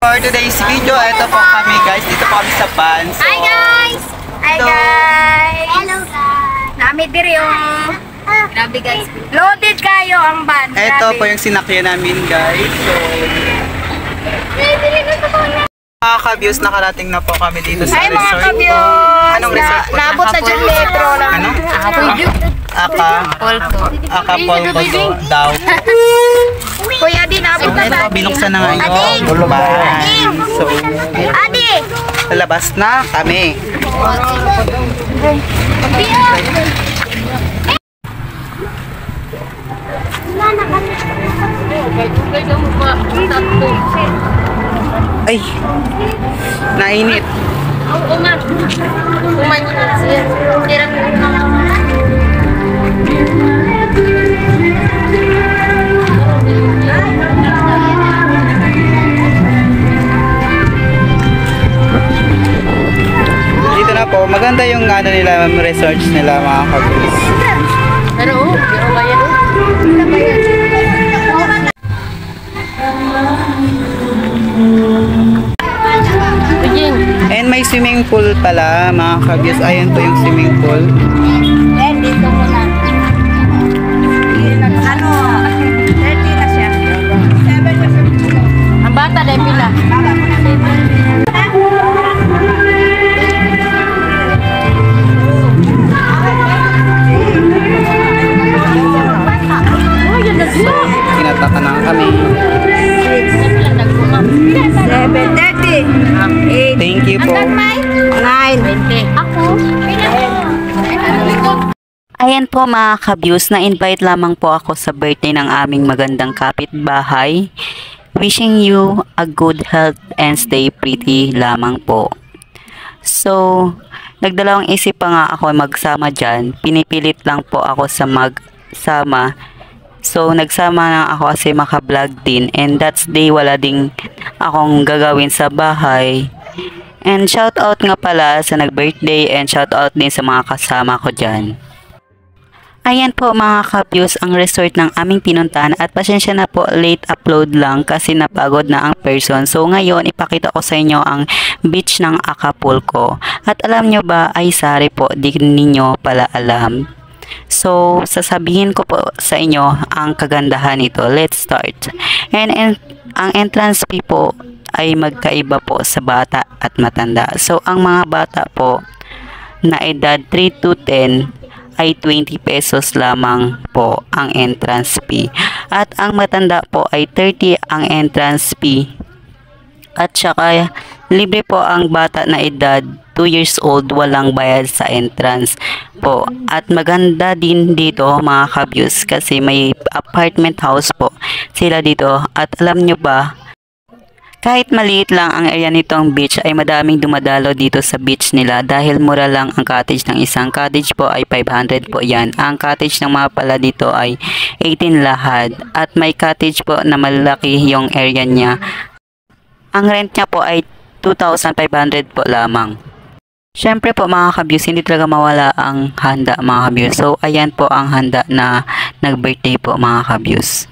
For today's video, ito po kami guys. Dito po kami sa van. So, hi guys! Hi guys! Hello guys! Nami diri yung... Grabe guys. Loaded kayo ang van. Ito po yung sinakyan namin guys. So, mga ka-views, nakarating na po kami dito sa resort. Hi mga ka-views! Anong resort po? Nabot na dyan metro lang. Ano? Acapulco daw. Kuya Adi, nabot na ba? Binuksan na nga yung van. So, Adi! lalabas na kami. Ay, nainit. Dito na po, maganda yung ano nila, resorts nila mga kabus. Pero kaya And may swimming pool pala mga kabus. Ayun po yung swimming pool. dito muna. Ano? 30 na siya. 7 na siya. Ang bata dahil pila. Baba ko na 7. Kinataka na kami. 7:30. Thank you po. 9. Ako. Ayan po mga ka-views, na-invite lamang po ako sa birthday ng aming magandang kapitbahay. Wishing you a good health and stay pretty lamang po. So, nagdalawang isip pa nga ako magsama dyan. Pinipilit lang po ako sa magsama. So, nagsama na ako kasi maka-vlog din. And that's day wala ding akong gagawin sa bahay. And shout out nga pala sa nag-birthday and shout out din sa mga kasama ko dyan. Ayan po mga ka-views ang resort ng aming pinuntahan at pasensya na po late upload lang kasi napagod na ang person. So ngayon ipakita ko sa inyo ang beach ng Acapulco. At alam nyo ba ay sorry po di ninyo pala alam. So sasabihin ko po sa inyo ang kagandahan nito. Let's start. And ang entrance fee po ay magkaiba po sa bata at matanda. So ang mga bata po na edad 3 to 10 ay 20 pesos lamang po ang entrance fee. At ang matanda po ay 30 ang entrance fee. At saka libre po ang bata na edad 2 years old, walang bayad sa entrance po. At maganda din dito mga ka-views kasi may apartment house po sila dito. At alam nyo ba, kahit maliit lang ang area nitong beach ay madaming dumadalo dito sa beach nila dahil mura lang ang cottage ng isang cottage po ay 500 po yan. Ang cottage ng mga pala dito ay 18 lahad at may cottage po na malaki yung area niya. Ang rent niya po ay 2,500 po lamang. Syempre po mga ka-views, hindi talaga mawala ang handa mga ka-views. So ayan po ang handa na nag-birthday po mga ka-views.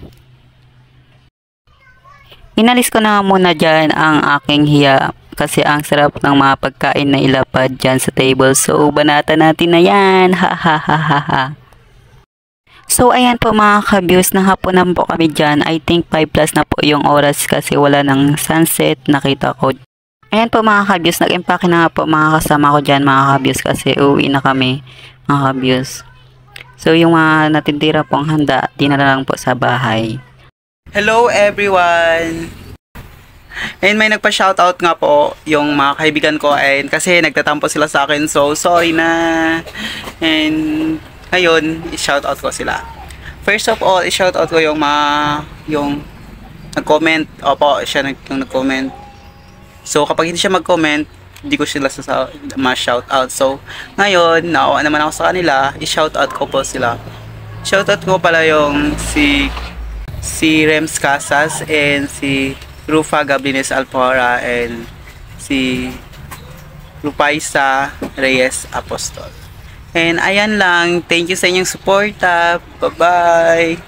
Inalis ko na muna dyan ang aking hiya kasi ang sarap ng mga pagkain na ilapad dyan sa table. So, banata natin na yan. Ha ha ha ha ha. So, ayan po mga ka-views. Nahaponan po kami dyan. I think 5 plus na po yung oras kasi wala ng sunset. Nakita ko. Ayan po mga ka-views. Nag-impake na nga po mga kasama ko dyan mga ka-views kasi uwi na kami mga ka-views. So, yung mga natitira pong handa, dinala lang po sa bahay. Hello everyone! And may nagpa-shoutout nga po yung mga kaibigan ko and kasi nagtatampo sila sa akin, so sorry na. And ngayon, i-shoutout ko sila. First of all, i-shoutout ko yung nag-comment. Opo, siya yung nag-comment. So kapag hindi siya mag-comment, hindi ko sila ma-shoutout. So ngayon, naawa naman ako sa kanila, i-shoutout ko po sila. Shoutout ko pala yung si Rems Casas and si Rufa Gablines Alpora and si Rupaisa Reyes Apostol. And ayan lang, thank you sa inyong suporta. Bye-bye!